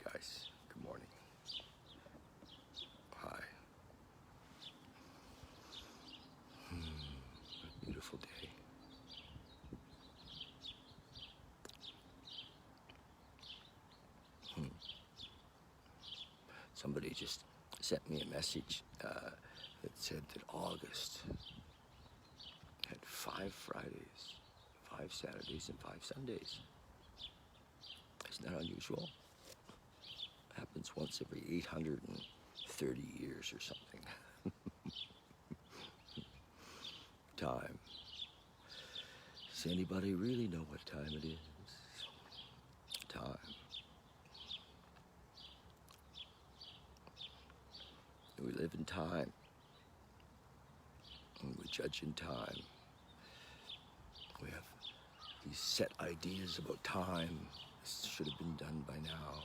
guys. Good morning. Hi. A beautiful day. Somebody just sent me a message that said that August had 5 Fridays, 5 Saturdays, and 5 Sundays. Isn't that unusual? Happens once every 830 years or something. Time. Does anybody really know what time it is? Time. We live in time. And we judge in time. We have these set ideas about time. This should have been done by now.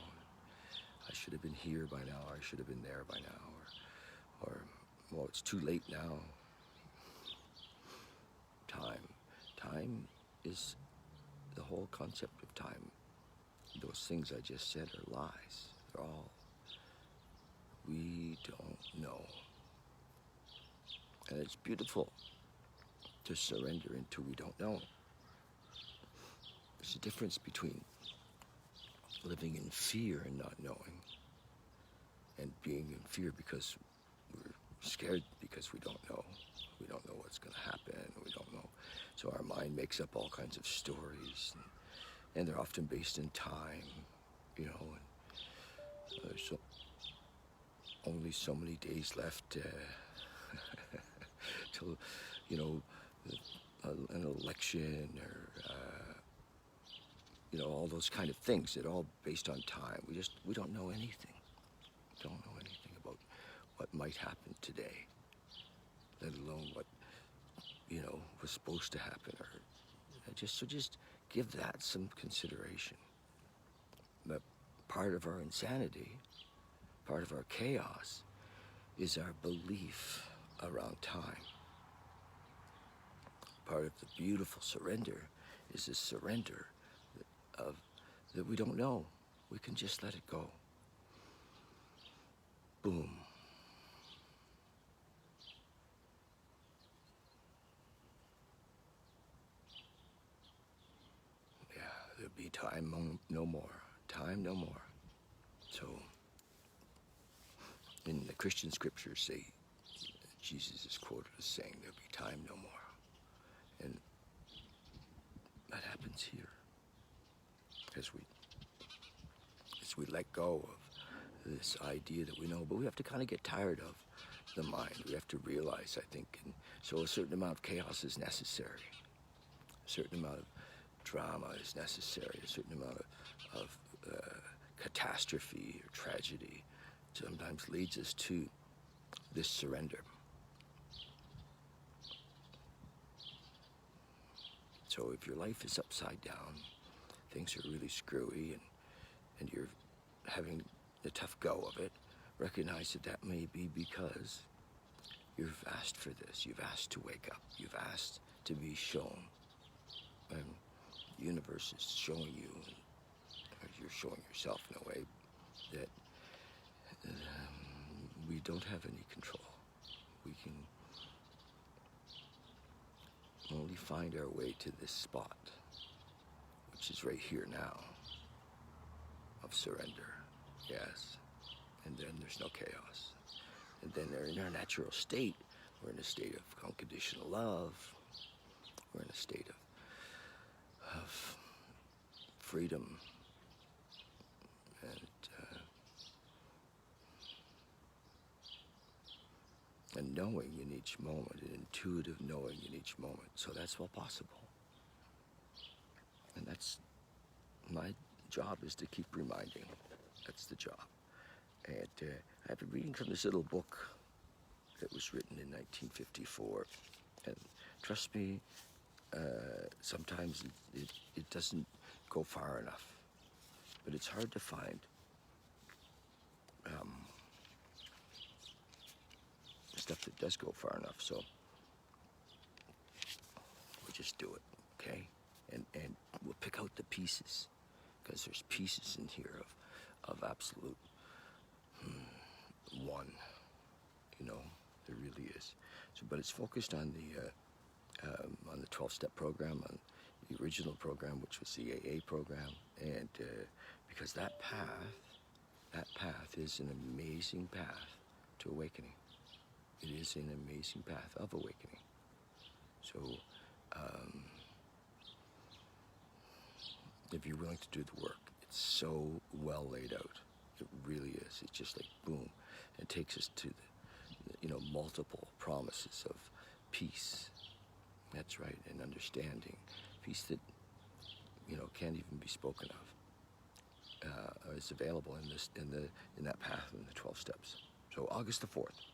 I should have been here by now. I should have been there by now. Or well, it's too late now. Time. Time is the whole concept of time. Those things I just said are lies. They're all, we don't know. And it's beautiful to surrender into we don't know. There's a difference between living in fear and not knowing, and being in fear because we're scared because we don't know. We don't know what's going to happen. We don't know. So our mind makes up all kinds of stories, and they're often based in time, you know. And there's only so many days left till, you know, an election or, you know, all those kind of things. They're all based on time. We don't know anything. Don't know anything about what might happen today, let alone what, you know, was supposed to happen. Or just give that some consideration. But part of our insanity, part of our chaos, is our belief around time. Part of the beautiful surrender is the surrender of that we don't know. We can just let it go. Boom. Yeah, there'll be time no more. Time no more. So, in the Christian scriptures, Jesus is quoted as saying, there'll be time no more. And that happens here. As we let go of this idea that we know, but we have to kind of get tired of the mind. We have to realize, I think, and so a certain amount of chaos is necessary. A certain amount of drama is necessary. A certain amount of catastrophe or tragedy sometimes leads us to this surrender. So if your life is upside down, things are really screwy, and you're having a tough go of it, recognize that may be because you've asked for this. You've asked to wake up. You've asked to be shown. And the universe is showing you, or you're showing yourself in a way, that we don't have any control. We can only find our way to this spot, which is right here now, of surrender. Yes. And then there's no chaos. And then they're in our natural state. We're in a state of unconditional love. We're in a state of freedom and knowing in each moment, an intuitive knowing in each moment. So that's all possible. And that's my job, is to keep reminding. That's the job. And I've been reading from this little book that was written in 1954. And trust me, sometimes it doesn't go far enough. But it's hard to find stuff that does go far enough. So we'll just do it, okay? And we'll pick out the pieces, because there's pieces in here of absolute one. You know, there really is. So, but it's focused on the 12-step program, on the original program, which was the AA program, and because that path is an amazing path to awakening. It is an amazing path of awakening. So, if you're willing to do the work, it's so well laid out. It really is. It's just like boom. It takes us to the multiple promises of peace. That's right, and understanding. Peace that, can't even be spoken of. Is available in that path in the 12 steps. So August the 4th,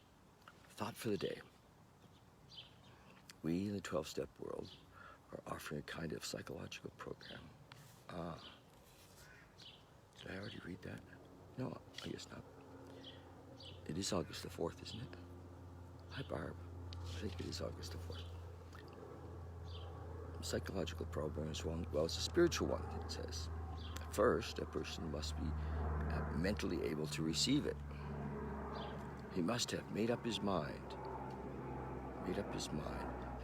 thought for the day. We in the 12-step world are offering a kind of psychological program. Did I already read that? No, I guess not. It is August the 4th, isn't it? Hi, Barb. I think it is August the 4th. Psychological program is one, well, it's a spiritual one, it says. First, a person must be mentally able to receive it. He must have made up his mind that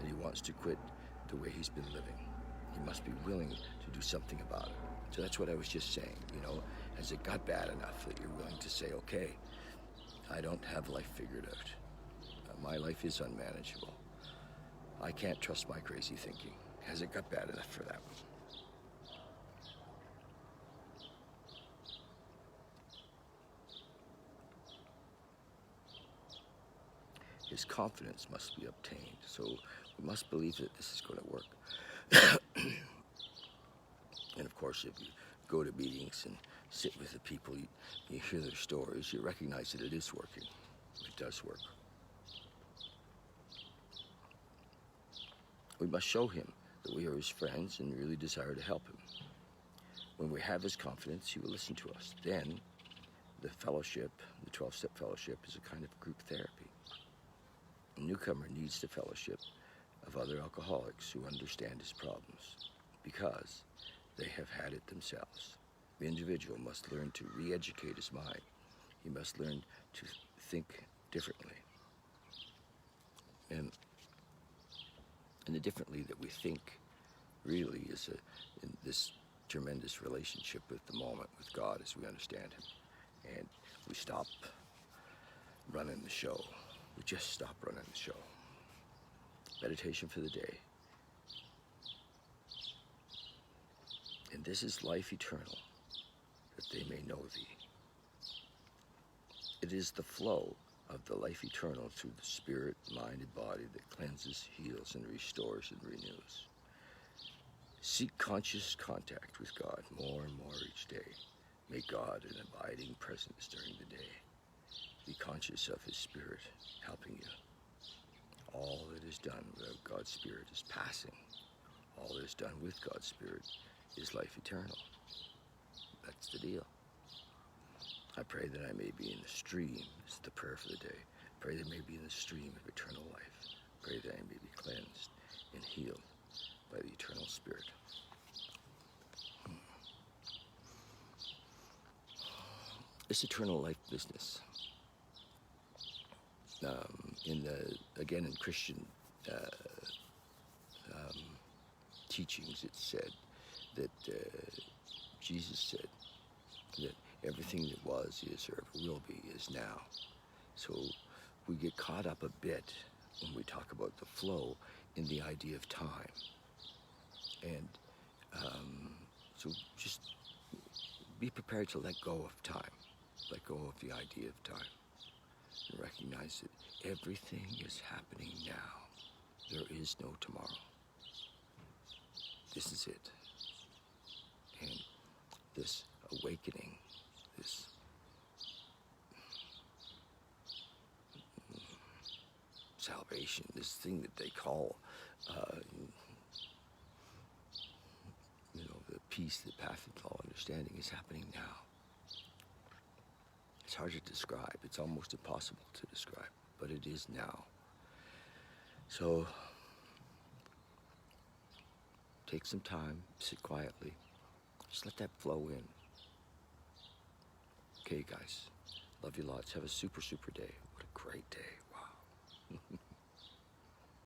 he wants to quit the way he's been living. He must be willing to do something about it. So that's what I was just saying, has it got bad enough that you're willing to say, okay, I don't have life figured out. My life is unmanageable. I can't trust my crazy thinking. Has it got bad enough for that? His confidence must be obtained. So we must believe that this is going to work. And of course, if you go to meetings and sit with the people, you hear their stories, you recognize that it is working. It does work. We must show him that we are his friends and really desire to help him. When we have his confidence, he will listen to us. Then, the fellowship, the 12-step fellowship, is a kind of group therapy. A newcomer needs the fellowship of other alcoholics who understand his problems because they have had it themselves. The individual must learn to re-educate his mind. He must learn to think differently. And the differently that we think really is in this tremendous relationship with the moment, with God as we understand him. And we stop running the show. We just stop running the show. Meditation for the day. And this is life eternal, that they may know thee. It is the flow of the life eternal through the spirit, mind, and body that cleanses, heals, and restores and renews. Seek conscious contact with God more and more each day. Make God an abiding presence during the day. Be conscious of his spirit helping you. All that is done without God's spirit is passing. All that is done with God's spirit is life eternal. That's the deal. I pray that I may be in the stream. It's the prayer for the day. Pray that I may be in the stream of eternal life. Pray that I may be cleansed and healed by the eternal spirit. This eternal life business, in Christian teachings, it said that Jesus said that everything that was, is, or ever will be is now. So we get caught up a bit when we talk about the flow in the idea of time. And so just be prepared to let go of time. Let go of the idea of time. And recognize that everything is happening now. There is no tomorrow. This is it. And this awakening, this salvation, this thing that they call, the peace that passeth all understanding, is happening now. It's hard to describe. It's almost impossible to describe, but it is now. So take some time, sit quietly, just let that flow in. Okay, guys. Love you lots. Have a super, super day. What a great day. Wow.